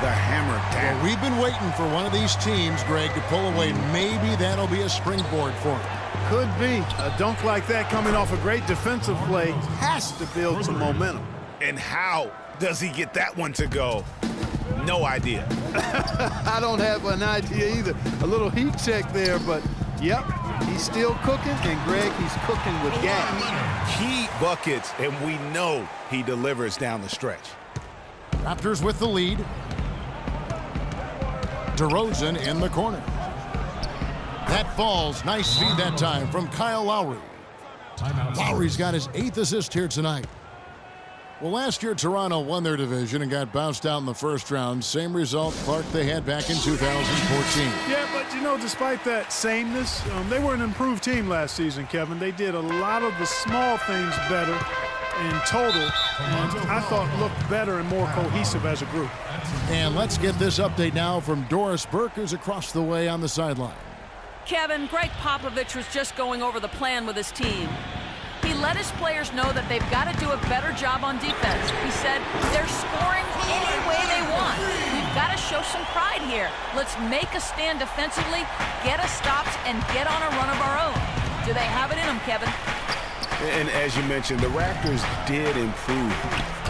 the hammer down. Well, we've been waiting for one of these teams, Greg, to pull away. Maybe that'll be a springboard for them. Could be. A dunk like that coming off a great defensive play has to build some momentum. And how does he get that one to go? No idea. I don't have an idea either. A little heat check there, but yep, he's still cooking, and Greg, he's cooking with gas. Key buckets, and we know he delivers down the stretch. Raptors with the lead. DeRozan in the corner. That falls. Nice feed that time from Kyle Lowry. Lowry's got his 8th assist here tonight. Well, last year Toronto won their division and got bounced out in the first round. Same result, Clark, they had back in 2014. Yeah, but, you know, despite that sameness, they were an improved team last season, Kevin. They did a lot of the small things better in total, and I thought looked better and more cohesive as a group. And let's get this update now from Doris Burke, who's across the way on the sideline. Kevin, Greg Popovich was just going over the plan with his team. He let his players know that they've got to do a better job on defense. He said they're scoring any way they want. We've got to show some pride here. Let's make a stand defensively, get us stops, and get on a run of our own. Do they have it in them, Kevin? And as you mentioned, the Raptors did improve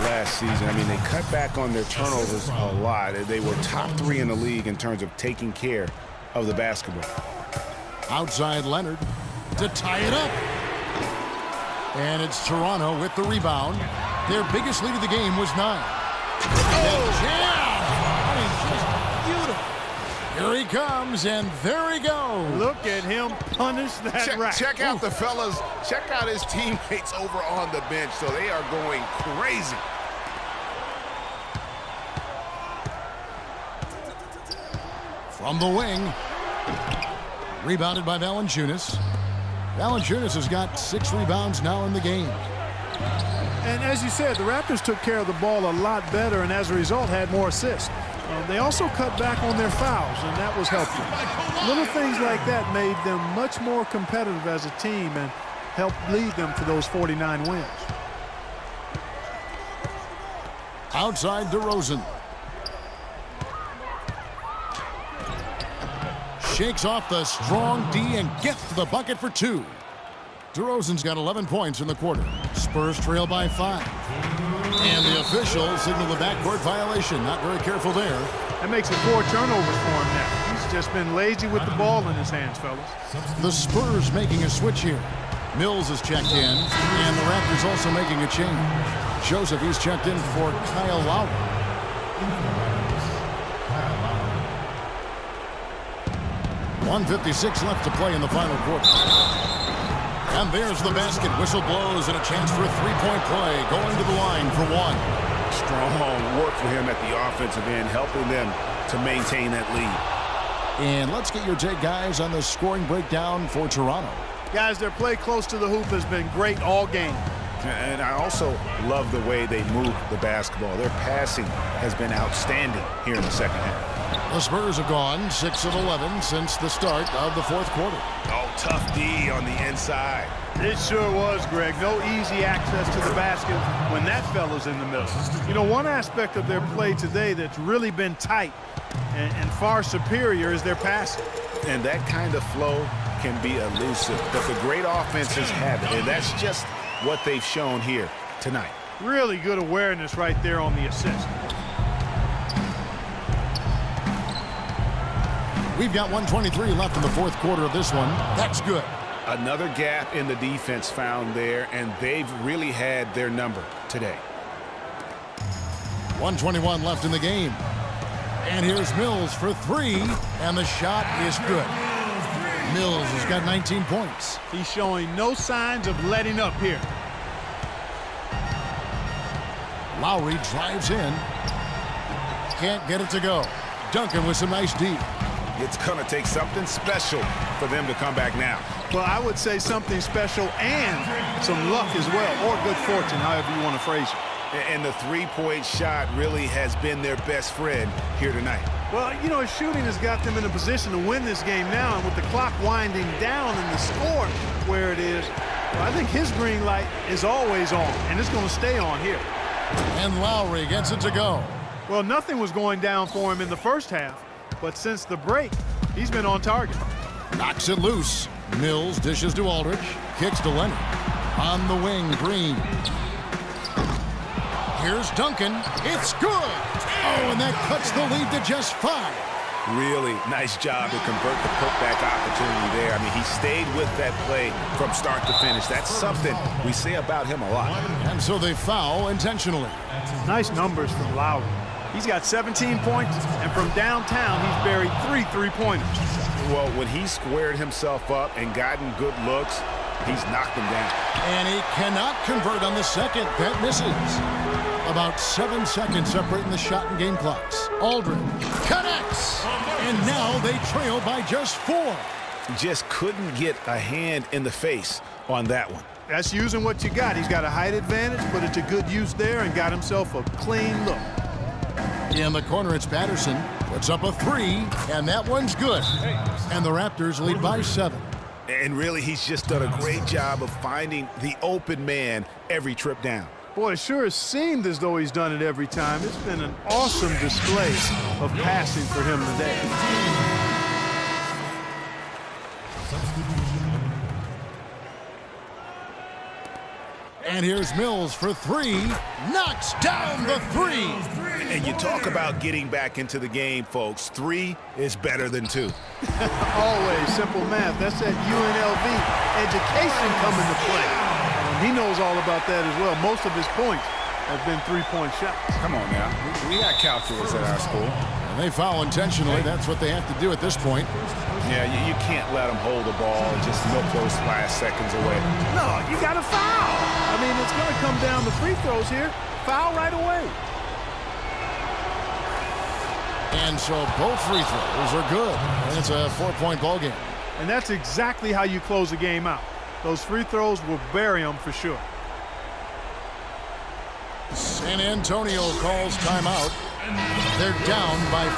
last season. I mean, they cut back on their turnovers a lot. They were top 3 in the league in terms of taking care of the basketball. Outside Leonard to tie it up. And it's Toronto with the rebound. Their biggest lead of the game was 9. Oh, jam! Beautiful. Here he comes, and there he goes. Look at him punish that rack. Check out the fellas. Check out his teammates over on the bench. So they are going crazy. From the wing. Rebounded by Valanciunas. Valanciunas has got 6 rebounds now in the game. And as you said, the Raptors took care of the ball a lot better and as a result had more assists. They also cut back on their fouls, and that was helpful. Little things like that made them much more competitive as a team and helped lead them to those 49 wins. Outside DeRozan. Shakes off the strong D and gets to the bucket for 2. DeRozan's got 11 points in the quarter. Spurs trail by 5. And the officials signal the backcourt violation. Not very careful there. That makes it 4 turnovers for him now. He's just been lazy with the ball in his hands, fellas. The Spurs making a switch here. Mills is checked in, and the Raptors also making a change. Joseph, he's checked in for Kyle Lowry. 1:56 left to play in the final quarter. And there's the basket. Whistle blows and a chance for a 3-point play. Going to the line for 1. Strong work for him at the offensive end, helping them to maintain that lead. And let's get your take, guys, on the scoring breakdown for Toronto. Guys, their play close to the hoop has been great all game. And I also love the way they move the basketball. Their passing has been outstanding here in the second half. The Spurs have gone 6 of 11 since the start of the fourth quarter. Oh, tough D on the inside. It sure was, Greg. No easy access to the basket when that fella's in the middle. You know, one aspect of their play today that's really been tight and far superior is their passing. And that kind of flow can be elusive, but the great offenses have it, and that's just what they've shown here tonight. Really good awareness right there on the assist. We've got 1:23 left in the fourth quarter of this one. That's good. Another gap in the defense found there, and they've really had their number today. 1:21 left in the game. And here's Mills for 3, and the shot is good. Mills has got 19 points. He's showing no signs of letting up here. Lowry drives in. Can't get it to go. Duncan with some nice D. It's going to take something special for them to come back now. Well, I would say something special and some luck as well, or good fortune, however you want to phrase it. And the three-point shot really has been their best friend here tonight. Well, you know, his shooting has got them in a position to win this game now, and with the clock winding down and the score where it is, well, I think his green light is always on, and it's going to stay on here. And Lowry gets it to go. Well, nothing was going down for him in the first half, but since the break, he's been on target. Knocks it loose. Mills dishes to Aldridge. Kicks to Leonard. On the wing, Green. Here's Duncan. It's good. Oh, and that cuts the lead to just 5. Really nice job to convert the putback opportunity there. I mean, he stayed with that play from start to finish. That's something we say about him a lot. And so they foul intentionally. Nice numbers from Lowry. He's got 17 points, and from downtown, he's buried 3 3-pointers. Well, when he squared himself up and gotten good looks, he's knocked them down. And he cannot convert on the second. That misses. About 7 seconds separating the shot and game clocks. Aldridge connects. And now they trail by just 4. Just couldn't get a hand in the face on that one. That's using what you got. He's got a height advantage, put it to good use there, and got himself a clean look. In the corner, it's Patterson. Puts up a 3, and that one's good. And the Raptors lead by 7. And really, he's just done a great job of finding the open man every trip down. Boy, it sure has seemed as though he's done it every time. It's been an awesome display of passing for him today. And here's Mills for 3. Knocks down the 3. And you talk about getting back into the game, folks. 3 is better than 2. Always simple math. That's that UNLV education coming to play. He knows all about that as well. Most of his points have been 3-point shots. Come on now. We got calculus at our school. And they foul intentionally. That's what they have to do at this point. Yeah, you can't let them hold the ball and just milk those last seconds away. No, you got to foul. I mean, it's going to come down to free throws here. Foul right away. And so both free throws are good. And it's a 4-point ball game. And that's exactly how you close a game out. Those free throws will bury them for sure. San Antonio calls timeout. They're down by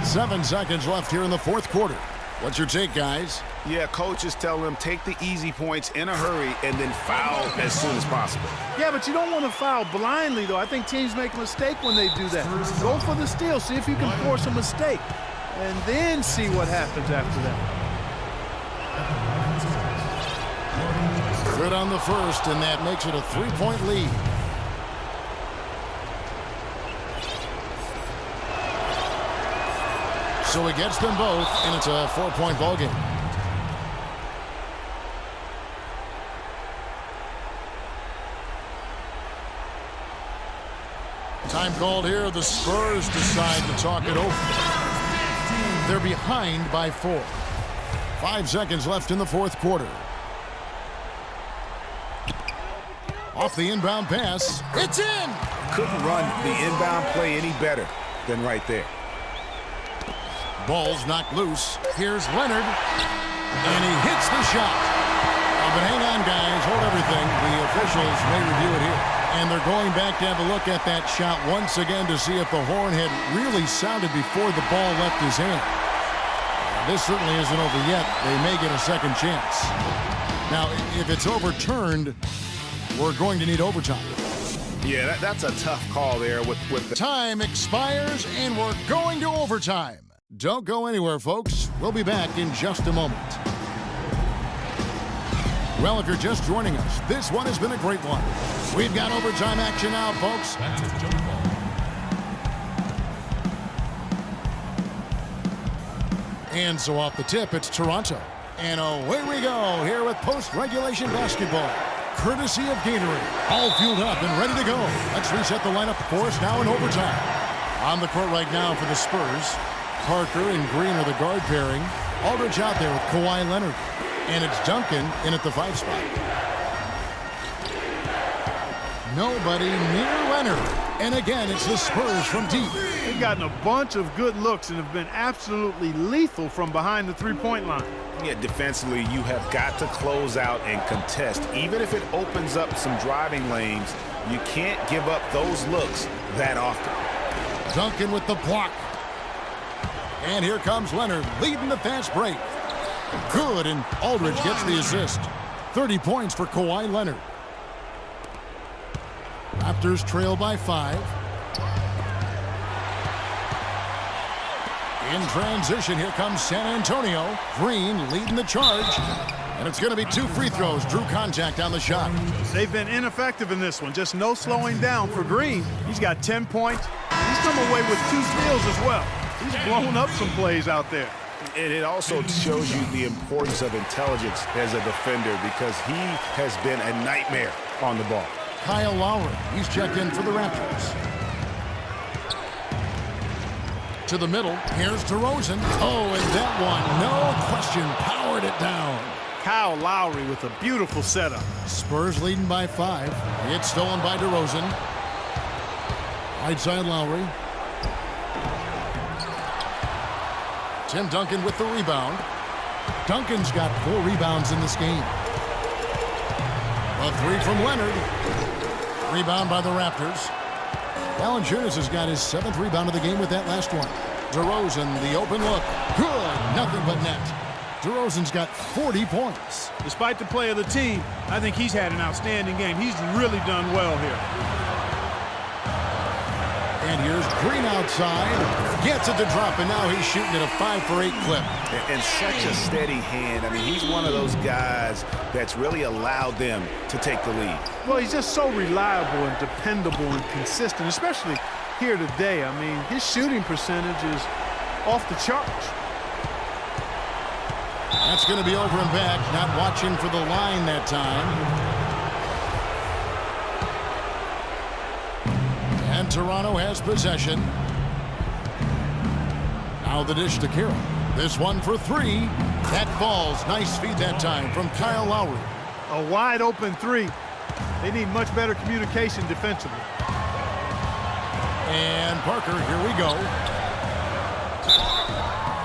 4. 7 seconds left here in the fourth quarter. What's your take, guys? Yeah, coaches tell them take the easy points in a hurry and then foul as soon as possible. Yeah, but you don't want to foul blindly, though. I think teams make a mistake when they do that. Go for the steal. See if you can force a mistake. And then see what happens after that. Good on the first, and that makes it a 3-point lead. So he gets them both, and it's a 4-point ball game. Time called here. The Spurs decide to talk it over. They're behind by 4. 5 seconds left in the fourth quarter. Off the inbound pass. It's in! Couldn't run the inbound play any better than right there. Ball's knocked loose. Here's Leonard. And he hits the shot. But hang on, guys. Hold everything. The officials may review it here. And they're going back to have a look at that shot once again to see if the horn had really sounded before the ball left his hand. This certainly isn't over yet. They may get a second chance. Now, if it's overturned, we're going to need overtime. Yeah, that's a tough call there with the time expires, and we're going to overtime. Don't go anywhere, folks. We'll be back in just a moment. Well, if you're just joining us, this one has been a great one. We've got overtime action now, folks. And so off the tip, it's Toronto. And away we go here with post-regulation basketball. Courtesy of Gatorade. All fueled up and ready to go. Let's reset the lineup for us now in overtime. On the court right now for the Spurs. Parker and Green are the guard pairing. Aldridge out there with Kawhi Leonard. And it's Duncan in at the 5 spot. Nobody near Leonard. And again, it's the Spurs from deep. They've gotten a bunch of good looks and have been absolutely lethal from behind the 3-point line. Yeah, defensively, you have got to close out and contest. Even if it opens up some driving lanes, you can't give up those looks that often. Duncan with the block. And here comes Leonard leading the fast break. Good, and Aldridge gets the assist. 30 points for Kawhi Leonard. Raptors trail by 5. In transition, here comes San Antonio. Green leading the charge. And it's going to be 2 free throws. Drew contact on the shot. They've been ineffective in this one. Just no slowing down for Green. He's got 10 points. He's come away with 2 steals as well. He's blown up some plays out there. And it also shows you the importance of intelligence as a defender because he has been a nightmare on the ball. Kyle Lowry, he's checked in for the Raptors. To the middle, here's DeRozan. Oh, and that one, no question, powered it down. Kyle Lowry with a beautiful setup. Spurs leading by 5. It's stolen by DeRozan. Right side Lowry. Tim Duncan with the rebound. Duncan's got 4 rebounds in this game. A 3 from Leonard. Rebound by the Raptors. Valanciunas has got his 7th rebound of the game with that last one. DeRozan, the open look. Good, nothing but net. DeRozan's got 40 points. Despite the play of the team, I think he's had an outstanding game. He's really done well here. And here's Green outside. Gets it to drop, and now he's shooting at a 5 for 8 clip. And such a steady hand. I mean, he's one of those guys that's really allowed them to take the lead. Well, he's just so reliable and dependable and consistent, especially here today. I mean, his shooting percentage is off the charts. That's going to be over and back. Not watching for the line that time. And Toronto has possession. Now the dish to Carroll. This one for 3. That falls. Nice feed that time from Kyle Lowry. A wide open 3. They need much better communication defensively. And Parker, here we go.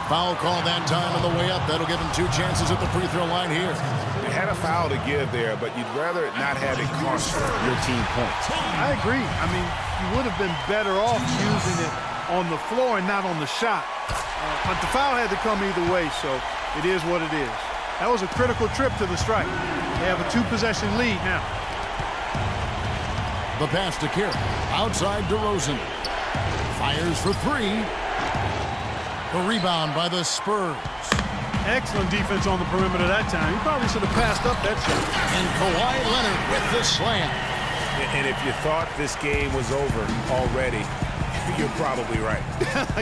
Foul call that time on the way up. That'll give him 2 chances at the free throw line here. They had a foul to give there, but you'd rather it not have it cost your team points. I agree. I mean, you would have been better off using it on the floor and not on the shot. But the foul had to come either way, so it is what it is. That was a critical trip to the strike. They have a 2-possession lead now. The pass to Carroll. Outside DeRozan. Fires for 3. The rebound by the Spurs. Excellent defense on the perimeter that time. He probably should have passed up that shot. And Kawhi Leonard with the slam. And if you thought this game was over already, you're probably right.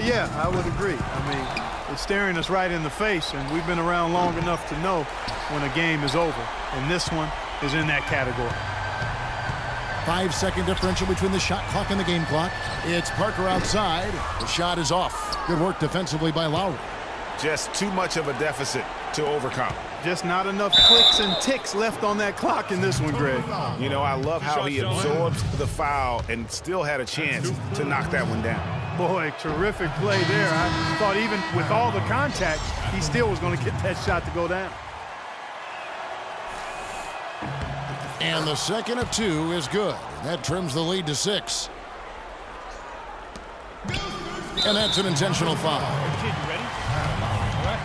Yeah, I would agree. I mean, it's staring us right in the face, and we've been around long enough to know when a game is over. And this one is in that category. 5-second differential between the shot clock and the game clock. It's Parker outside. The shot is off. Good work defensively by Lowry. Just too much of a deficit to overcome. Just not enough clicks and ticks left on that clock in this one, Greg. You know, I love how he absorbed the foul and still had a chance to knock that one down. Boy, terrific play there. I thought even with all the contact, he still was going to get that shot to go down. And the second of 2 is good. That trims the lead to 6. And that's an intentional foul. Kid, you ready? All right.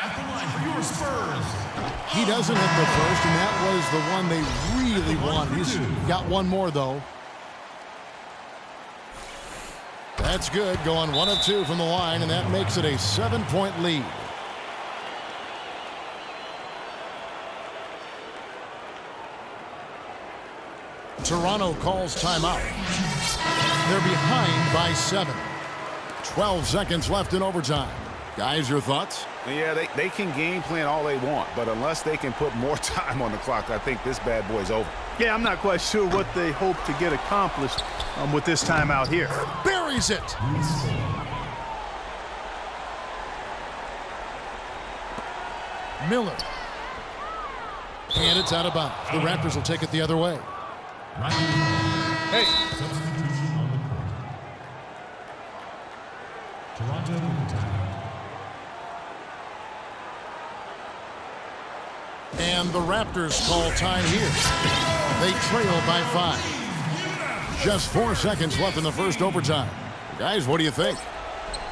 At the line for your Spurs. He doesn't hit the first, and that was the one they really wanted. He's got one more, though. That's good. Going 1 of 2 from the line, and that makes it a 7-point lead. Toronto calls timeout. They're behind by 7. 12 seconds left in overtime. Guys, your thoughts? Yeah, they can game plan all they want, but unless they can put more time on the clock, I think this bad boy's over. Yeah, I'm not quite sure what they hope to get accomplished with this timeout here. Buries it. Miller. And it's out of bounds. The Raptors will take it the other way. Hey. Substitution on the court. Toronto in timeout. And the Raptors call time here. They trail by 5. Just 4 seconds left in the first overtime. Guys, what do you think?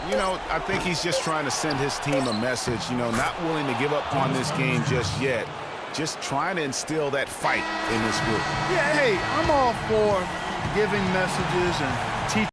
You know, I think he's just trying to send his team a message, you know, not willing to give up on this game just yet. Just trying to instill that fight in this group. Yeah, hey, I'm all for giving messages and teaching.